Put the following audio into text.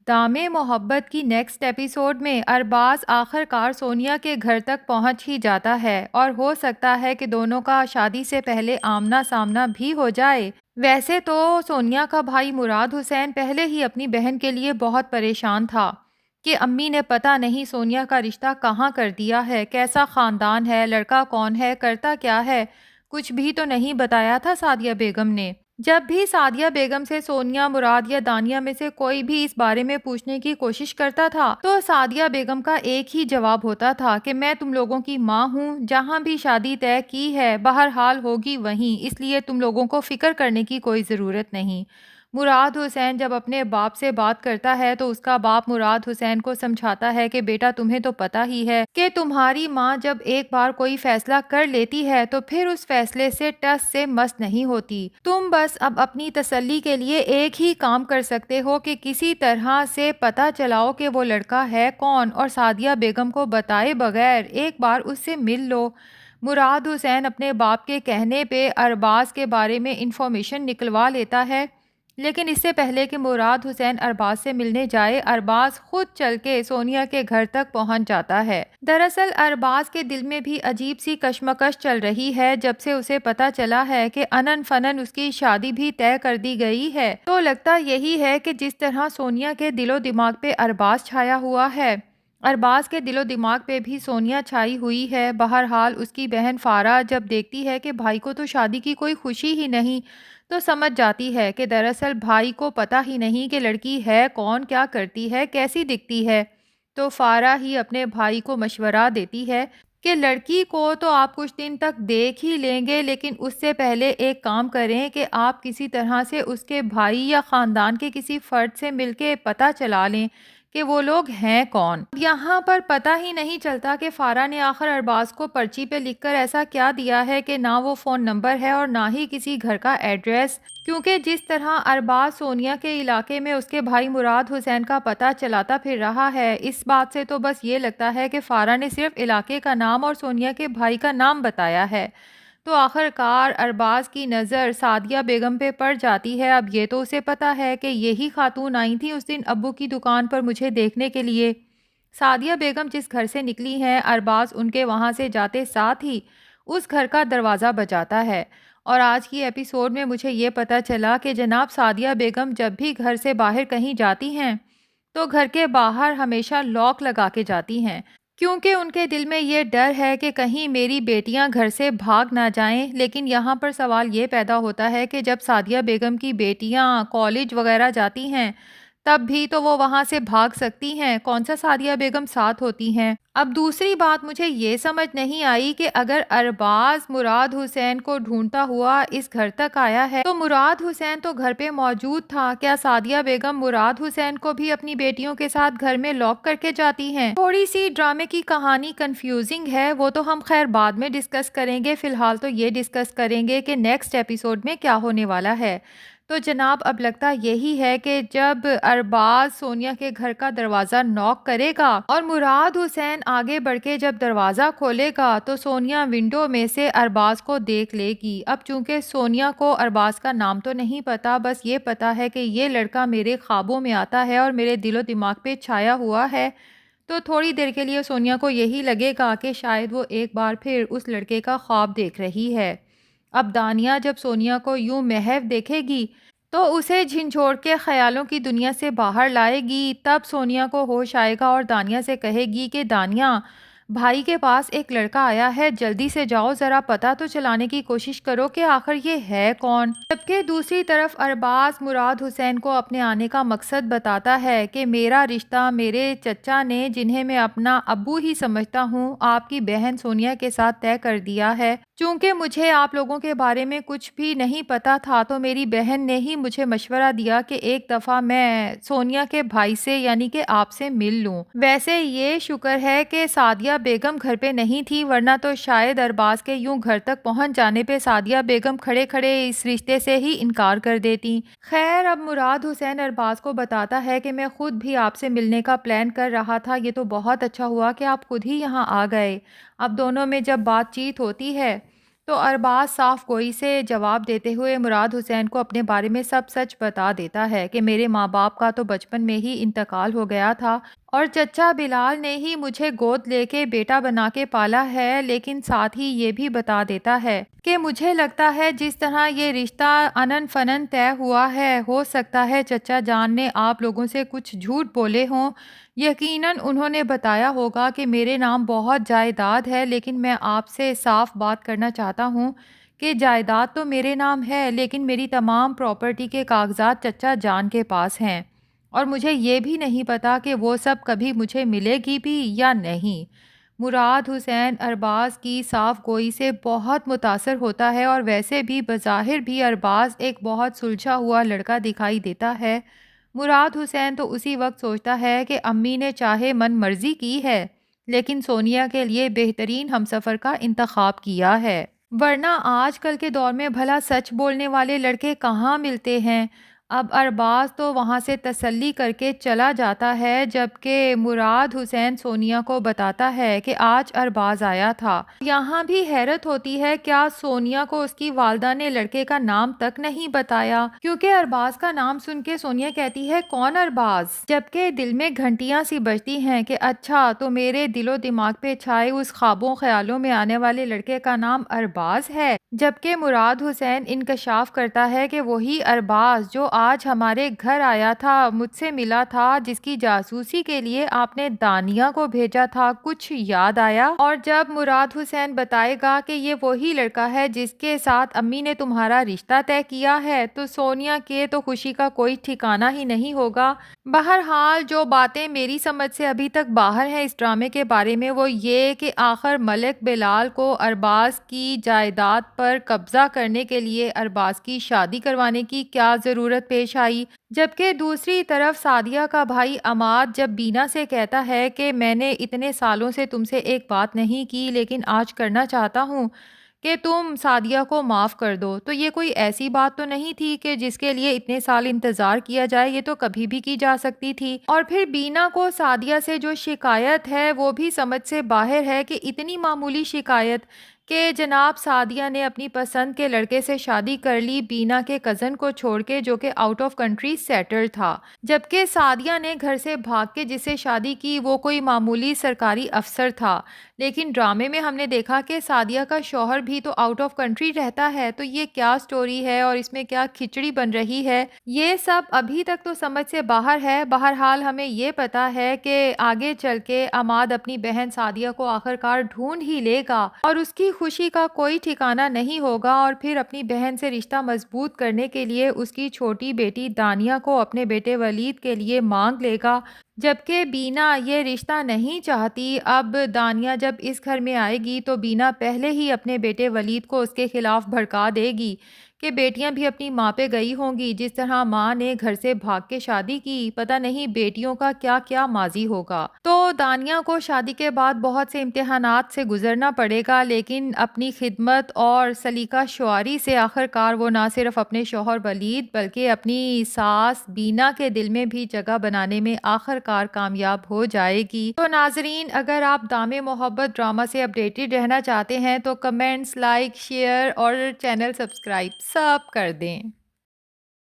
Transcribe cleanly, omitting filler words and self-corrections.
دام محبت کی نیکسٹ ایپیسوڈ میں ارباز آخر کار سونیا کے گھر تک پہنچ ہی جاتا ہے اور ہو سکتا ہے کہ دونوں کا شادی سے پہلے آمنا سامنا بھی ہو جائے۔ ویسے تو سونیا کا بھائی مراد حسین پہلے ہی اپنی بہن کے لیے بہت پریشان تھا کہ امی نے پتہ نہیں سونیا کا رشتہ کہاں کر دیا ہے، کیسا خاندان ہے، لڑکا کون ہے، کرتا کیا ہے، کچھ بھی تو نہیں بتایا تھا سعدیہ بیگم نے۔ جب بھی سعدیہ بیگم سے سونیا، مراد یا دانیہ میں سے کوئی بھی اس بارے میں پوچھنے کی کوشش کرتا تھا تو سعدیہ بیگم کا ایک ہی جواب ہوتا تھا کہ میں تم لوگوں کی ماں ہوں، جہاں بھی شادی طے کی ہے بہرحال ہوگی وہیں، اس لیے تم لوگوں کو فکر کرنے کی کوئی ضرورت نہیں۔ مراد حسین جب اپنے باپ سے بات کرتا ہے تو اس کا باپ مراد حسین کو سمجھاتا ہے کہ بیٹا تمہیں تو پتہ ہی ہے کہ تمہاری ماں جب ایک بار کوئی فیصلہ کر لیتی ہے تو پھر اس فیصلے سے ٹس سے مس نہیں ہوتی۔ تم بس اب اپنی تسلی کے لیے ایک ہی کام کر سکتے ہو کہ کسی طرح سے پتہ چلاؤ کہ وہ لڑکا ہے کون اور سعدیہ بیگم کو بتائے بغیر ایک بار اس سے مل لو۔ مراد حسین اپنے باپ کے کہنے پہ ارباز کے بارے میں انفارمیشن نکلوا لیتا ہے، لیکن اس سے پہلے کہ مراد حسین ارباز سے ملنے جائے ارباز خود چل کے سونیا کے گھر تک پہنچ جاتا ہے۔ دراصل ارباز کے دل میں بھی عجیب سی کشمکش چل رہی ہے جب سے اسے پتا چلا ہے کہ انن فنن اس کی شادی بھی طے کر دی گئی ہے۔ تو لگتا یہی ہے کہ جس طرح سونیا کے دل و دماغ پہ ارباز چھایا ہوا ہے، ارباز کے دل و دماغ پہ بھی سونیا چھائی ہوئی ہے۔ بہرحال اس کی بہن فارا جب دیکھتی ہے کہ بھائی کو تو شادی کی کوئی خوشی ہی نہیں تو سمجھ جاتی ہے کہ دراصل بھائی کو پتہ ہی نہیں کہ لڑکی ہے کون، کیا کرتی ہے، کیسی دکھتی ہے۔ تو فارا ہی اپنے بھائی کو مشورہ دیتی ہے کہ لڑکی کو تو آپ کچھ دن تک دیکھ ہی لیں گے، لیکن اس سے پہلے ایک کام کریں کہ آپ کسی طرح سے اس کے بھائی یا خاندان کے کسی فرد سے مل کے پتہ چلا لیں کہ وہ لوگ ہیں کون۔ یہاں پر پتہ ہی نہیں چلتا کہ فارا نے آخر ارباز کو پرچی پہ لکھ کر ایسا کیا دیا ہے کہ نہ وہ فون نمبر ہے اور نہ ہی کسی گھر کا ایڈریس، کیونکہ جس طرح ارباز سونیا کے علاقے میں اس کے بھائی مراد حسین کا پتہ چلاتا پھر رہا ہے، اس بات سے تو بس یہ لگتا ہے کہ فارا نے صرف علاقے کا نام اور سونیا کے بھائی کا نام بتایا ہے۔ تو آخر کار ارباز کی نظر سعدیہ بیگم پہ پڑ جاتی ہے۔ اب یہ تو اسے پتا ہے کہ یہی خاتون آئی تھی اس دن ابو کی دکان پر مجھے دیکھنے کے لیے۔ سعدیہ بیگم جس گھر سے نکلی ہیں، ارباز ان کے وہاں سے جاتے ساتھ ہی اس گھر کا دروازہ بجاتا ہے، اور آج کی ایپیسوڈ میں مجھے یہ پتا چلا کہ جناب سعدیہ بیگم جب بھی گھر سے باہر کہیں جاتی ہیں تو گھر کے باہر ہمیشہ لاک لگا کے جاتی ہیں، کیونکہ ان کے دل میں یہ ڈر ہے کہ کہیں میری بیٹیاں گھر سے بھاگ نہ جائیں۔ لیکن یہاں پر سوال یہ پیدا ہوتا ہے کہ جب سعدیہ بیگم کی بیٹیاں کالج وغیرہ جاتی ہیں تب بھی تو وہ وہاں سے بھاگ سکتی ہیں، کون سا سعدیہ بیگم ساتھ ہوتی ہیں۔ اب دوسری بات مجھے یہ سمجھ نہیں آئی کہ اگر ارباز مراد حسین کو ڈھونڈتا ہوا اس گھر تک آیا ہے تو مراد حسین تو گھر پہ موجود تھا، کیا سعدیہ بیگم مراد حسین کو بھی اپنی بیٹیوں کے ساتھ گھر میں لاک کر کے جاتی ہیں؟ تھوڑی سی ڈرامے کی کہانی کنفیوزنگ ہے، وہ تو ہم خیر بعد میں ڈسکس کریں گے، فی الحال تو یہ ڈسکس کریں گے کہ نیکسٹ ایپیسوڈ میں کیا ہونے والا ہے۔ تو جناب اب لگتا یہی ہے کہ جب ارباز سونیا کے گھر کا دروازہ نوک کرے گا اور مراد حسین آگے بڑھ کے جب دروازہ کھولے گا تو سونیا ونڈو میں سے ارباز کو دیکھ لے گی۔ اب چونکہ سونیا کو ارباز کا نام تو نہیں پتا، بس یہ پتا ہے کہ یہ لڑکا میرے خوابوں میں آتا ہے اور میرے دل و دماغ پہ چھایا ہوا ہے، تو تھوڑی دیر کے لیے سونیا کو یہی لگے گا کہ شاید وہ ایک بار پھر اس لڑکے کا خواب دیکھ رہی ہے۔ اب دانیہ جب سونیا کو یوں محو دیکھے گی تو اسے جھنجھوڑ کے خیالوں کی دنیا سے باہر لائے گی۔ تب سونیا کو ہوش آئے گا اور دانیہ سے کہے گی کہ دانیہ، بھائی کے پاس ایک لڑکا آیا ہے، جلدی سے جاؤ، ذرا پتہ تو چلانے کی کوشش کرو کہ آخر یہ ہے کون۔ جبکہ دوسری طرف ارباز مراد حسین کو اپنے آنے کا مقصد بتاتا ہے کہ میرا رشتہ میرے چچا نے، جنہیں میں اپنا ابو ہی سمجھتا ہوں، آپ کی بہن سونیا کے ساتھ طے کر دیا ہے۔ چونکہ مجھے آپ لوگوں کے بارے میں کچھ بھی نہیں پتا تھا تو میری بہن نے ہی مجھے مشورہ دیا کہ ایک دفعہ میں سونیا کے بھائی سے یعنی کہ آپ سے مل لوں۔ ویسے یہ شکر ہے کہ سعدیہ بیگم گھر پہ نہیں تھی، ورنہ تو شاید ارباز کے یوں گھر تک پہنچ جانے پہ سعدیہ بیگم کھڑے کھڑے اس رشتے سے ہی انکار کر دیتی۔ خیر اب مراد حسین ارباز کو بتاتا ہے کہ میں خود بھی آپ سے ملنے کا پلان کر رہا تھا، یہ تو بہت اچھا ہوا کہ آپ خود ہی یہاں آ گئے۔ اب دونوں میں جب بات چیت ہوتی ہے تو ارباز صاف گوئی سے جواب دیتے ہوئے مراد حسین کو اپنے بارے میں سب سچ بتا دیتا ہے کہ میرے ماں باپ کا تو بچپن میں ہی انتقال ہو گیا تھا اور چچا بلال نے ہی مجھے گود لے کے بیٹا بنا کے پالا ہے، لیکن ساتھ ہی یہ بھی بتا دیتا ہے کہ مجھے لگتا ہے جس طرح یہ رشتہ انن فنن طے ہوا ہے، ہو سکتا ہے چچا جان نے آپ لوگوں سے کچھ جھوٹ بولے ہوں۔ یقیناً انہوں نے بتایا ہوگا کہ میرے نام بہت جائیداد ہے، لیکن میں آپ سے صاف بات کرنا چاہتا ہوں کہ جائیداد تو میرے نام ہے، لیکن میری تمام پراپرٹی کے کاغذات چچا جان کے پاس ہیں اور مجھے یہ بھی نہیں پتا کہ وہ سب کبھی مجھے ملے گی بھی یا نہیں۔ مراد حسین ارباز کی صاف گوئی سے بہت متاثر ہوتا ہے اور ویسے بھی بظاہر بھی ارباز ایک بہت سلجھا ہوا لڑکا دکھائی دیتا ہے۔ مراد حسین تو اسی وقت سوچتا ہے کہ امی نے چاہے من مرضی کی ہے، لیکن سونیا کے لیے بہترین ہمسفر کا انتخاب کیا ہے، ورنہ آج کل کے دور میں بھلا سچ بولنے والے لڑکے کہاں ملتے ہیں۔ اب ارباز تو وہاں سے تسلی کر کے چلا جاتا ہے، جبکہ مراد حسین سونیا کو بتاتا ہے کہ آج ارباز آیا تھا۔ یہاں بھی حیرت ہوتی ہے، کیا سونیا کو اس کی والدہ نے لڑکے کا نام تک نہیں بتایا؟ کیونکہ ارباز کا نام سن کے سونیا کہتی ہے کون ارباز، جبکہ دل میں گھنٹیاں سی بجتی ہیں کہ اچھا تو میرے دل و دماغ پہ چھائے اس خوابوں خیالوں میں آنے والے لڑکے کا نام ارباز ہے، جبکہ مراد حسین انکشاف کرتا ہے کہ وہی ارباز جو آج ہمارے گھر آیا تھا، مجھ سے ملا تھا، جس کی جاسوسی کے لیے آپ نے دانیہ کو بھیجا تھا، کچھ یاد آیا؟ اور جب مراد حسین بتائے گا کہ یہ وہی لڑکا ہے جس کے ساتھ امی نے تمہارا رشتہ طے کیا ہے، تو سونیا کے تو خوشی کا کوئی ٹھکانہ ہی نہیں ہوگا۔ بہرحال جو باتیں میری سمجھ سے ابھی تک باہر ہیں اس ڈرامے کے بارے میں، وہ یہ کہ آخر ملک بلال کو ارباز کی جائیداد پر قبضہ کرنے کے لیے ارباز کی شادی کروانے کی کیا ضرورت پیش آئی، جبکہ دوسری طرف سعدیہ کا بھائی عماد جب بینا سے کہتا ہے کہ میں نے اتنے سالوں سے تم سے ایک بات نہیں کی، لیکن آج کرنا چاہتا ہوں کہ تم سعدیہ کو معاف کر دو، تو یہ کوئی ایسی بات تو نہیں تھی کہ جس کے لیے اتنے سال انتظار کیا جائے، یہ تو کبھی بھی کی جا سکتی تھی۔ اور پھر بینا کو سعدیہ سے جو شکایت ہے وہ بھی سمجھ سے باہر ہے کہ اتنی معمولی شکایت کہ جناب سعدیہ نے اپنی پسند کے لڑکے سے شادی کر لی بینا کے کزن کو چھوڑ کے، جو کہ آؤٹ آف کنٹری سیٹل تھا، جبکہ سعدیہ نے گھر سے بھاگ کے جس سے شادی کی وہ کوئی معمولی سرکاری افسر تھا، لیکن ڈرامے میں ہم نے دیکھا کہ سعدیہ کا شوہر بھی تو آؤٹ آف کنٹری رہتا ہے، تو یہ کیا سٹوری ہے اور اس میں کیا کھچڑی بن رہی ہے، یہ سب ابھی تک تو سمجھ سے باہر ہے۔ بہرحال ہمیں یہ پتا ہے کہ آگے چل کے عماد اپنی بہن سعدیہ کو آخرکار ڈھونڈ ہی لے گا اور اس کی خوشی کا کوئی ٹھکانہ نہیں ہوگا، اور پھر اپنی بہن سے رشتہ مضبوط کرنے کے لیے اس کی چھوٹی بیٹی دانیہ کو اپنے بیٹے ولید کے لیے مانگ لے گا، جبکہ بینا یہ رشتہ نہیں چاہتی۔ اب دانیہ جب اس گھر میں آئے گی تو بینا پہلے ہی اپنے بیٹے ولید کو اس کے خلاف بھڑکا دے گی کہ بیٹیاں بھی اپنی ماں پہ گئی ہوں گی، جس طرح ماں نے گھر سے بھاگ کے شادی کی، پتہ نہیں بیٹیوں کا کیا کیا ماضی ہوگا۔ تو دانیہ کو شادی کے بعد بہت سے امتحانات سے گزرنا پڑے گا، لیکن اپنی خدمت اور سلیقہ شعاری سے آخرکار وہ نہ صرف اپنے شوہر ولید بلکہ اپنی ساس بینا کے دل میں بھی جگہ بنانے میں آخرکار کامیاب ہو جائے گی۔ تو ناظرین، اگر آپ دام محبت ڈرامہ سے اپڈیٹڈ رہنا چاہتے ہیں تو کمنٹس، لائک، شیئر اور چینل سبسکرائب سب کر دیں۔